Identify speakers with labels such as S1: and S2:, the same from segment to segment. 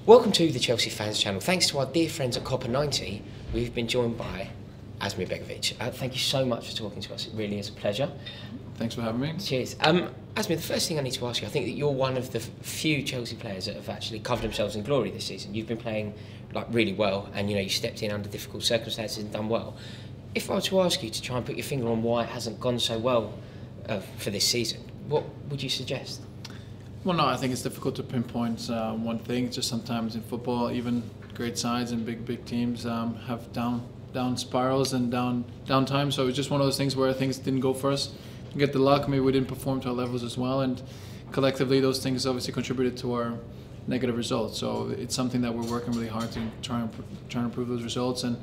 S1: Welcome to the Chelsea Fans Channel. Thanks to our dear friends at Copper90, we've been joined by Asmir Begovic. Thank you so much for talking to us. It really is a pleasure.
S2: Thanks for having me.
S1: Cheers. Asmir, the first thing I need to ask you, I think that you're one of the few Chelsea players that have actually covered themselves in glory this season. You've been playing really well, and you stepped in under difficult circumstances and done well. If I were to ask you to try and put your finger on why it hasn't gone so well for this season, what would you suggest?
S2: Well, no, I think it's difficult to pinpoint one thing. It's just sometimes in football, even great sides and big teams have down spirals and down times. So it was just one of those things where things didn't go for us. We get the luck, maybe we didn't perform to our levels as well, and collectively those things obviously contributed to our negative results. So it's something that we're working really hard to try and improve those results and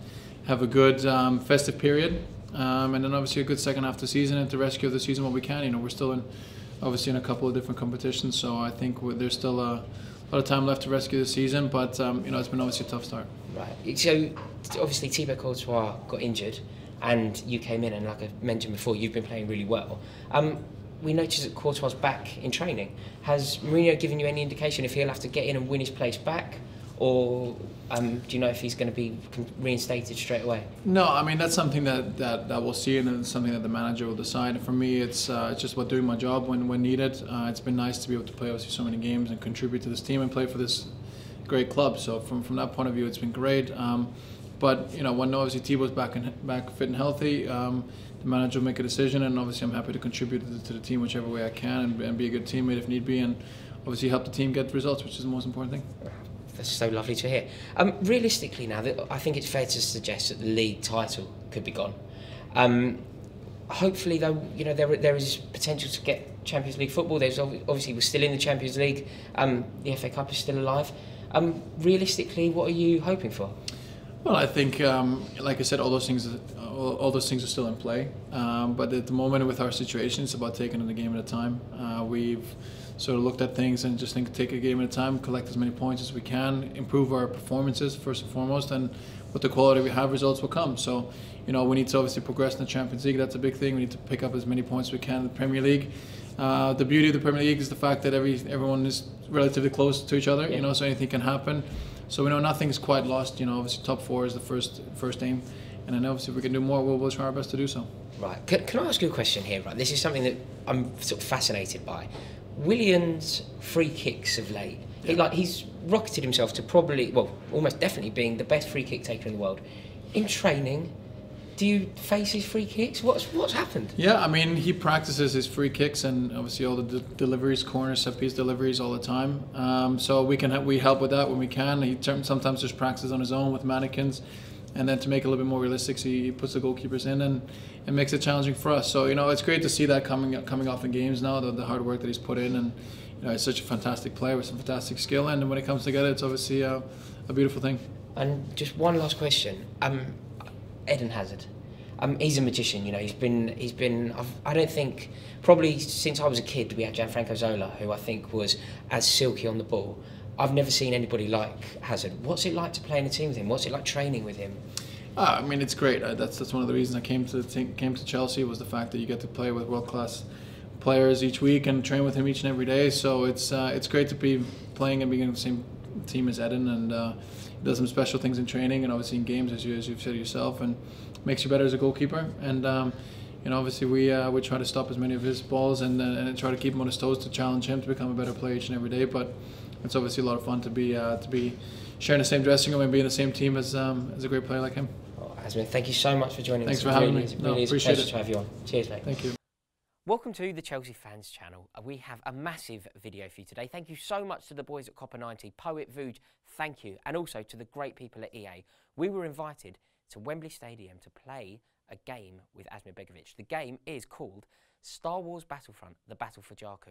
S2: have a good festive period, and then obviously a good second half of the season and to rescue the season what we can. We're still obviously in a couple of different competitions, so I think there's still a lot of time left to rescue the season, but it's been obviously a tough start.
S1: Right, so obviously Courtois got injured and you came in, and like I mentioned before, you've been playing really well. We noticed that Courtois back in training. Has Mourinho given you any indication if he'll have to get in and win his place back, or do you know if he's going to be reinstated straight away?
S2: No, I mean, that's something that we'll see, and it's something that the manager will decide. For me, it's just about doing my job when needed. It's been nice to be able to play obviously so many games and contribute to this team and play for this great club. So from that point of view, it's been great. But when obviously Thibaut's back fit and healthy, the manager will make a decision, and obviously I'm happy to contribute to the team whichever way I can and be a good teammate if need be, and obviously help the team get results, which is the most important thing.
S1: That's so lovely to hear. Realistically now, I think it's fair to suggest that the league title could be gone. Hopefully though, there is potential to get Champions League football. There's obviously we're still in the Champions League. The FA Cup is still alive. Realistically, what are you hoping for?
S2: Well, I think, like I said, all those things are still in play. But at the moment, with our situation, it's about taking it a game at a time. We've sort of looked at things and just take a game at a time, collect as many points as we can, improve our performances first and foremost, and with the quality we have, results will come. So, we need to obviously progress in the Champions League. That's a big thing. We need to pick up as many points as we can in the Premier League. The beauty of the Premier League is the fact that everyone is relatively close to each other.
S1: Yeah.
S2: So anything can happen. So we know nothing's quite lost. Obviously top four is the first aim, and then obviously if we can do more, we'll try our best to do so.
S1: Right. Can I ask you a question here? Right. This is something that I'm sort of fascinated by. Willian's free kicks of late.
S2: Yeah.
S1: He's rocketed himself to probably, almost definitely being the best free kick taker in the world. In training, do you face his free kicks? What's happened?
S2: Yeah, I mean, he practices his free kicks and obviously all the deliveries, corner set piece deliveries all the time. So we help with that when we can. He sometimes just practices on his own with mannequins, and then to make it a little bit more realistic, he puts the goalkeepers in and makes it challenging for us. So it's great to see that coming off in games now. The hard work that he's put in, and he's such a fantastic player with some fantastic skill. And when it comes together, it's obviously a beautiful thing.
S1: And just one last question. Eden Hazard. He's a magician, he's been I don't think, probably since I was a kid, we had Gianfranco Zola, who I think was as silky on the ball. I've never seen anybody like Hazard. What's it like to play in a team with him? What's it like training with him?
S2: I mean, it's great. That's one of the reasons I came to Chelsea, was the fact that you get to play with world-class players each week and train with him each and every day. So it's great to be playing and being in the same team as Eden, and he does some special things in training and obviously in games, as you've said yourself, and makes you better as a goalkeeper. And obviously we try to stop as many of his balls and try to keep him on his toes to challenge him to become a better player each and every day. But it's obviously a lot of fun to be sharing the same dressing room and be in the same team as a great player like him.
S1: Asmir, thank you so much for joining us.
S2: Thanks for having me.
S1: Really is a
S2: appreciate
S1: pleasure to have you on. Cheers, mate.
S2: Thank you.
S1: Welcome to the Chelsea Fans Channel. We have a massive video for you today. Thank you so much to the boys at Copper90, Poet, Vuj, thank you, and also to the great people at EA. We were invited to Wembley Stadium to play a game with Asmir Begovic. The game is called Star Wars Battlefront: The Battle for Jakku.